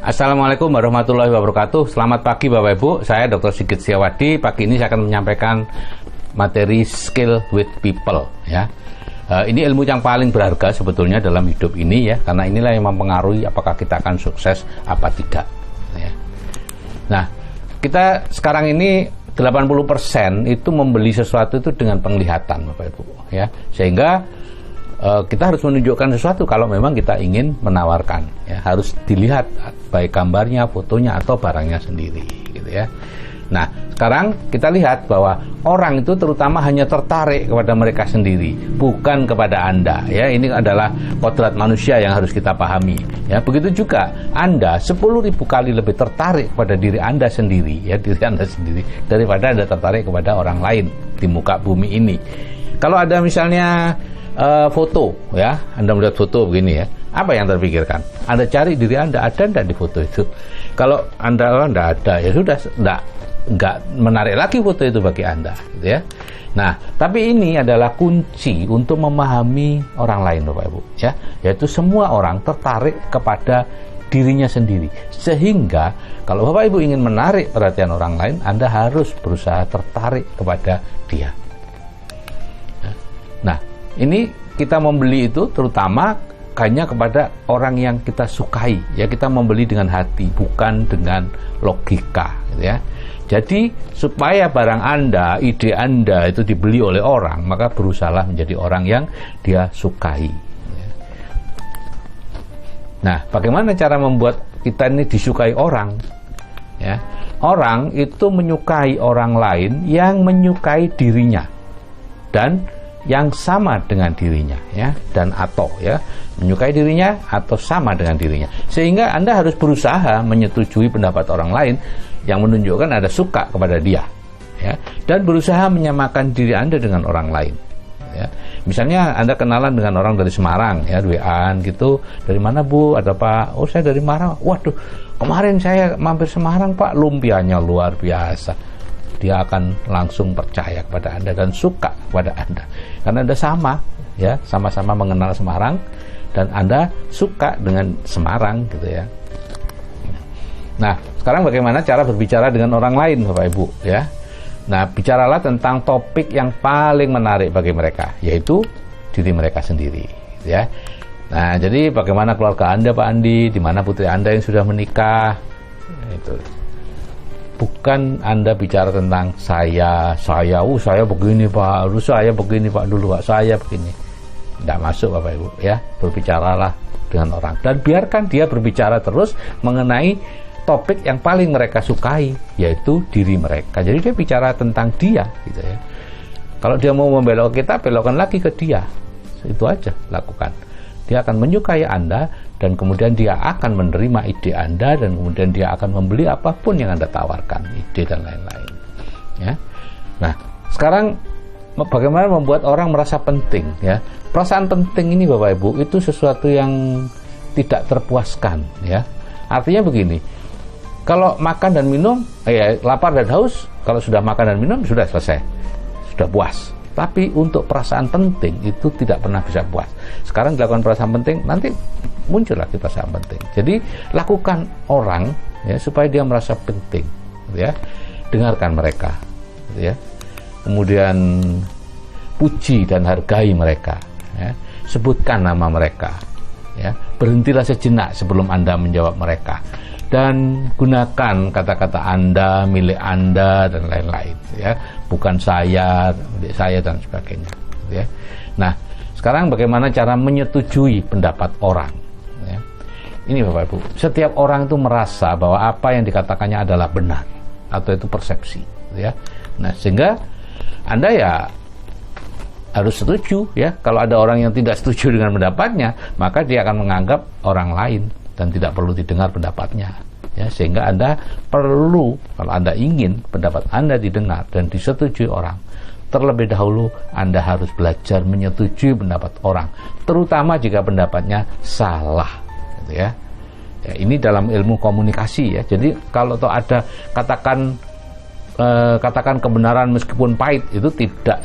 Assalamualaikum warahmatullahi wabarakatuh. Selamat pagi Bapak Ibu, saya Dr. Sigit Setiawadi. Pagi ini saya akan menyampaikan materi skill with people ya. Ini ilmu yang paling berharga sebetulnya dalam hidup ini ya, karena inilah yang mempengaruhi apakah kita akan sukses apa tidak ya. Nah, kita sekarang ini 80% itu membeli sesuatu itu dengan penglihatan Bapak Ibu ya. Sehingga kita harus menunjukkan sesuatu kalau memang kita ingin menawarkan ya, harus dilihat baik gambarnya, fotonya atau barangnya sendiri gitu ya. Nah, sekarang kita lihat bahwa orang itu terutama hanya tertarik kepada mereka sendiri, bukan kepada Anda ya. Ini adalah kodrat manusia yang harus kita pahami ya. Begitu juga Anda 10.000 kali lebih tertarik kepada diri Anda sendiri ya, diri Anda sendiri, daripada Anda tertarik kepada orang lain di muka bumi ini. Kalau ada misalnya foto ya, Anda melihat foto begini ya, apa yang terpikirkan? Anda cari diri Anda, ada enggak di foto itu? Kalau Anda enggak ada, ya sudah, enggak menarik lagi foto itu bagi Anda gitu ya. Nah, tapi ini adalah kunci untuk memahami orang lain Bapak Ibu ya, yaitu semua orang tertarik kepada dirinya sendiri. Sehingga kalau Bapak Ibu ingin menarik perhatian orang lain, Anda harus berusaha tertarik kepada dia. Nah, ini kita membeli itu terutama hanya kepada orang yang kita sukai ya, kita membeli dengan hati bukan dengan logika gitu ya. Jadi supaya barang Anda, ide Anda itu dibeli oleh orang, maka berusahalah menjadi orang yang dia sukai ya. Nah, bagaimana cara membuat kita ini disukai orang ya? Orang itu menyukai orang lain yang menyukai dirinya dan yang sama dengan dirinya ya, dan atau ya, menyukai dirinya atau sama dengan dirinya. Sehingga Anda harus berusaha menyetujui pendapat orang lain yang menunjukkan Anda suka kepada dia ya, dan berusaha menyamakan diri Anda dengan orang lain ya. Misalnya Anda kenalan dengan orang dari Semarang ya, WA-an gitu, dari mana Bu? Ada Pak? Oh, saya dari Semarang. Waduh, kemarin saya mampir Semarang Pak, lumpianya luar biasa. Dia akan langsung percaya kepada Anda dan suka kepada Anda karena Anda sama ya, sama-sama mengenal Semarang dan Anda suka dengan Semarang gitu ya. Nah, sekarang bagaimana cara berbicara dengan orang lain Bapak Ibu ya. Nah, bicaralah tentang topik yang paling menarik bagi mereka, yaitu diri mereka sendiri ya. Nah, jadi bagaimana keluarga Anda Pak Andi, di mana putri Anda yang sudah menikah itu. Bukan Anda bicara tentang saya begini Pak, saya begini Pak dulu Pak, saya begini. Tidak masuk Bapak Ibu ya. Berbicaralah dengan orang dan biarkan dia berbicara terus mengenai topik yang paling mereka sukai, yaitu diri mereka. Jadi dia bicara tentang dia gitu ya. Kalau dia mau membelok kita, belokkan lagi ke dia. Itu aja lakukan. Dia akan menyukai Anda dan kemudian dia akan menerima ide Anda dan kemudian dia akan membeli apapun yang Anda tawarkan, ide dan lain-lain ya. Nah, sekarang bagaimana membuat orang merasa penting ya. Perasaan penting ini Bapak Ibu itu sesuatu yang tidak terpuaskan ya. Artinya begini, kalau makan dan minum lapar dan haus, kalau sudah makan dan minum sudah selesai, sudah puas. Tapi untuk perasaan penting itu tidak pernah bisa puas. Sekarang dilakukan perasaan penting, nanti muncul lagi perasaan penting. Jadi lakukan orang ya supaya dia merasa penting ya. Dengarkan mereka ya. Kemudian puji dan hargai mereka ya. Sebutkan nama mereka ya. Berhentilah sejenak sebelum Anda menjawab mereka. Dan gunakan kata-kata Anda, milik Anda dan lain-lain ya, bukan saya, milik saya dan sebagainya ya. Nah, sekarang bagaimana cara menyetujui pendapat orang ya. Ini Bapak Ibu, setiap orang itu merasa bahwa apa yang dikatakannya adalah benar atau itu persepsi ya. Nah, sehingga Anda ya harus setuju ya. Kalau ada orang yang tidak setuju dengan pendapatnya, maka dia akan menganggap orang lain dan tidak perlu didengar pendapatnya ya. Sehingga Anda perlu, kalau Anda ingin pendapat Anda didengar dan disetujui orang, terlebih dahulu Anda harus belajar menyetujui pendapat orang, terutama jika pendapatnya salah gitu ya. Ya, ini dalam ilmu komunikasi ya. Jadi kalau ada katakan kebenaran meskipun pahit, itu tidak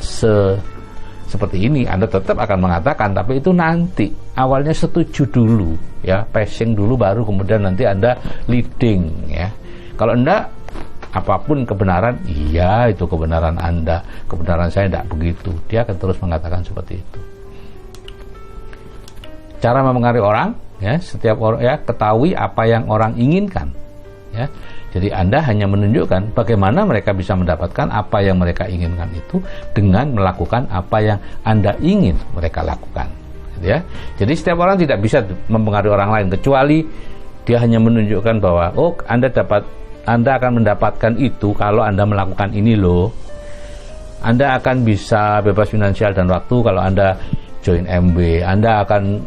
seperti ini, Anda tetap akan mengatakan, tapi itu nanti awalnya setuju dulu ya, passing dulu, baru kemudian nanti Anda leading ya. Kalau enggak, apapun kebenaran, iya itu kebenaran Anda, kebenaran saya tidak begitu, dia akan terus mengatakan seperti itu. Cara mempengaruhi orang ya, setiap orang ya, ketahui apa yang orang inginkan ya. Jadi Anda hanya menunjukkan bagaimana mereka bisa mendapatkan apa yang mereka inginkan itu dengan melakukan apa yang Anda ingin mereka lakukan ya. Jadi setiap orang tidak bisa mempengaruhi orang lain, kecuali dia hanya menunjukkan bahwa oh Anda akan mendapatkan itu kalau Anda melakukan ini loh. Anda akan bisa bebas finansial dan waktu kalau Anda join MB, Anda akan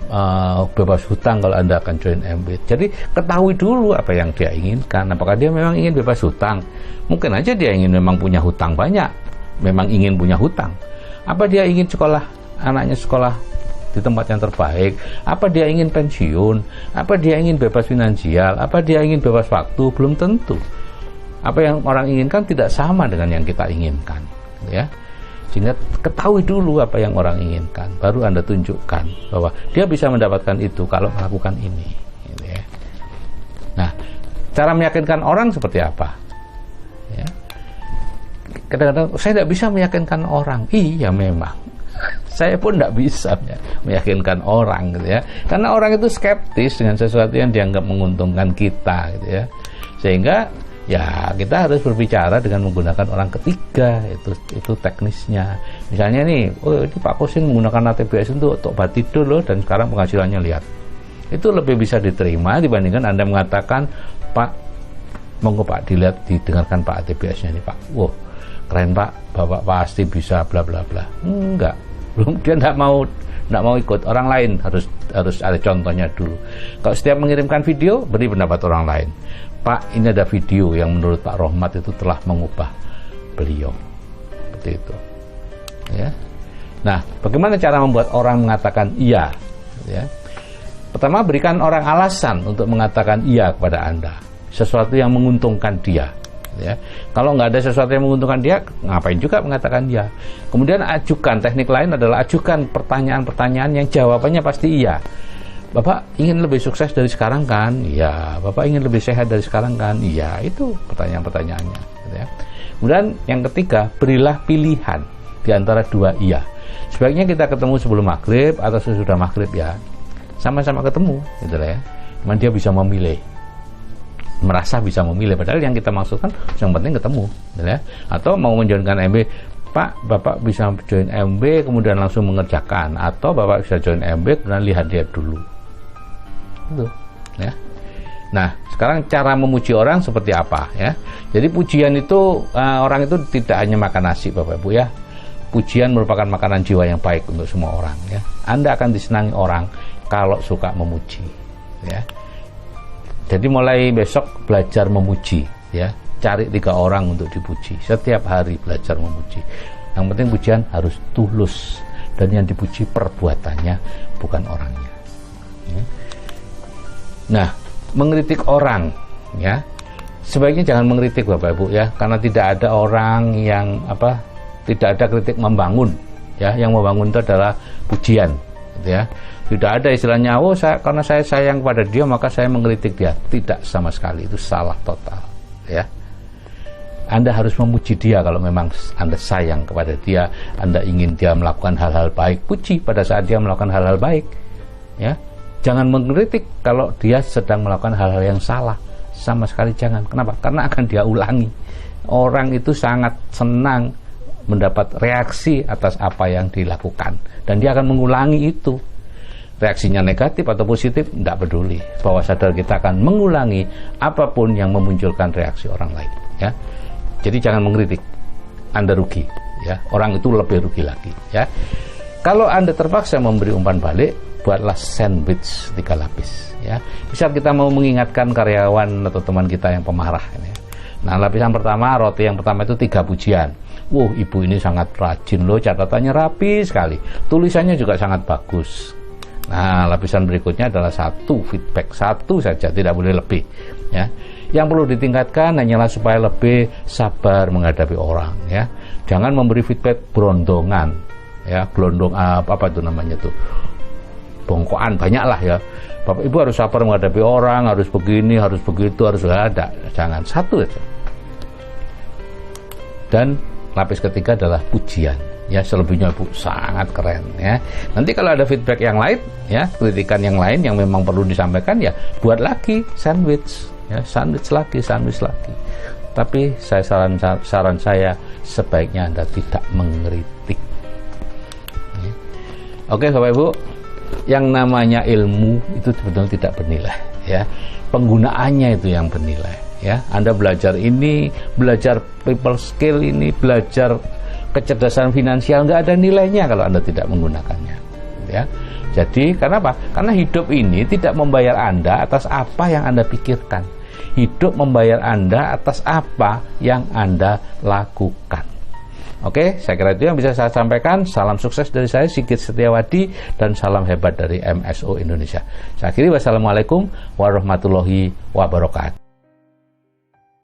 bebas hutang kalau Anda akan join MB. Jadi ketahui dulu apa yang dia inginkan. Apakah dia memang ingin bebas hutang? Mungkin aja dia ingin memang punya hutang banyak, memang ingin punya hutang. Apa dia ingin sekolah, anaknya sekolah di tempat yang terbaik? Apa dia ingin pensiun? Apa dia ingin bebas finansial? Apa dia ingin bebas waktu? Belum tentu. Apa yang orang inginkan tidak sama dengan yang kita inginkan, ya. Sehingga ketahui dulu apa yang orang inginkan, baru Anda tunjukkan bahwa dia bisa mendapatkan itu kalau melakukan ini gitu ya. Nah, cara meyakinkan orang seperti apa ya? Kadang-kadang saya tidak bisa meyakinkan orang. Iya memang saya pun tidak bisa meyakinkan orang gitu ya, karena orang itu skeptis dengan sesuatu yang dianggap menguntungkan kita gitu ya. Sehingga ya kita harus berbicara dengan menggunakan orang ketiga, itu teknisnya. Misalnya nih, oh ini Pak Kosin menggunakan ATBS untuk obat tidur loh, dan sekarang penghasilannya lihat. Itu lebih bisa diterima dibandingkan Anda mengatakan, Pak, monggo Pak didengarkan Pak ATBS-nya nih Pak. Wah, keren Pak, Bapak pasti bisa bla bla bla. Enggak, belum, dia enggak mau ikut. Orang lain harus ada contohnya dulu. Kalau setiap mengirimkan video, beri pendapat orang lain. Pak, ini ada video yang menurut Pak Rohmat itu telah mengubah beliau. Seperti itu. Ya. Nah, bagaimana cara membuat orang mengatakan iya? Ya. Pertama, berikan orang alasan untuk mengatakan iya kepada Anda. Sesuatu yang menguntungkan dia. Ya. Kalau nggak ada sesuatu yang menguntungkan dia, ngapain juga mengatakan iya? Kemudian ajukan, teknik lain adalah ajukan pertanyaan-pertanyaan yang jawabannya pasti iya. Bapak ingin lebih sukses dari sekarang kan? Iya. Bapak ingin lebih sehat dari sekarang kan? Iya. Itu pertanyaan-pertanyaannya gitu ya. Kemudian yang ketiga, berilah pilihan di antara dua iya. Sebaiknya kita ketemu sebelum maghrib atau sesudah maghrib ya. Sama-sama ketemu gitu ya. Cuman dia bisa memilih, merasa bisa memilih, padahal yang kita maksudkan yang penting ketemu gitu ya. Atau mau menjoinkan MB, Pak, Bapak bisa join MB kemudian langsung mengerjakan, atau Bapak bisa join MB kemudian lihat dulu. Itu ya. Nah, sekarang cara memuji orang seperti apa ya? Jadi pujian itu orang itu tidak hanya makan nasi Bapak Ibu ya. Pujian merupakan makanan jiwa yang baik untuk semua orang ya. Anda akan disenangi orang kalau suka memuji ya. Jadi mulai besok belajar memuji ya. Cari 3 orang untuk dipuji. Setiap hari belajar memuji. Yang penting pujian harus tulus, dan yang dipuji perbuatannya, bukan orangnya ya. Nah, mengkritik orang ya, sebaiknya jangan mengkritik Bapak Ibu ya, karena tidak ada orang yang tidak ada kritik membangun ya. Yang membangun itu adalah pujian gitu ya. Tidak ada istilahnya, oh karena saya sayang kepada dia maka saya mengkritik dia. Tidak sama sekali, itu salah total ya. Anda harus memuji dia kalau memang Anda sayang kepada dia, Anda ingin dia melakukan hal-hal baik, puji pada saat dia melakukan hal-hal baik ya. Jangan mengkritik kalau dia sedang melakukan hal-hal yang salah, sama sekali jangan. Kenapa? Karena akan dia ulangi. Orang itu sangat senang mendapat reaksi atas apa yang dilakukan, dan dia akan mengulangi itu. Reaksinya negatif atau positif, tidak peduli. Bahwa sadar kita akan mengulangi apapun yang memunculkan reaksi orang lain ya. Jadi jangan mengkritik, Anda rugi ya, orang itu lebih rugi lagi ya. Kalau Anda terpaksa memberi umpan balik, buatlah sandwich 3 lapis ya. Misal kita mau mengingatkan karyawan atau teman kita yang pemarah ini. Nah, lapisan pertama, roti yang pertama itu 3 pujian. Ibu ini sangat rajin loh, catatannya rapi sekali, tulisannya juga sangat bagus. Nah, lapisan berikutnya adalah 1 feedback, 1 saja, tidak boleh lebih ya. Yang perlu ditingkatkan hanyalah supaya lebih sabar menghadapi orang ya. Jangan memberi feedback berondongan ya, gelondong apa itu namanya tuh, bongkoan banyak lah ya. Bapak Ibu harus sabar menghadapi orang, harus begini, harus begitu, harus ada. Jangan, satu aja. Dan lapis ketiga adalah pujian. Ya, selebihnya Bu sangat keren ya. Nanti kalau ada feedback yang lain ya, kritikan yang lain yang memang perlu disampaikan ya, buat lagi sandwich ya, sandwich lagi. Tapi saran saya sebaiknya Anda tidak mengkritik. Ya. Oke Bapak Ibu, yang namanya ilmu itu sebetulnya tidak bernilai ya, penggunaannya itu yang bernilai ya. Anda belajar ini, belajar people skill ini, belajar kecerdasan finansial, nggak ada nilainya kalau Anda tidak menggunakannya ya. Jadi karena apa? Karena hidup ini tidak membayar Anda atas apa yang Anda pikirkan, hidup membayar Anda atas apa yang Anda lakukan. Oke, saya kira itu yang bisa saya sampaikan. Salam sukses dari saya, Sigit Setiawadi, dan salam hebat dari MSO Indonesia. Saya akhiri, wassalamualaikum warahmatullahi wabarakatuh.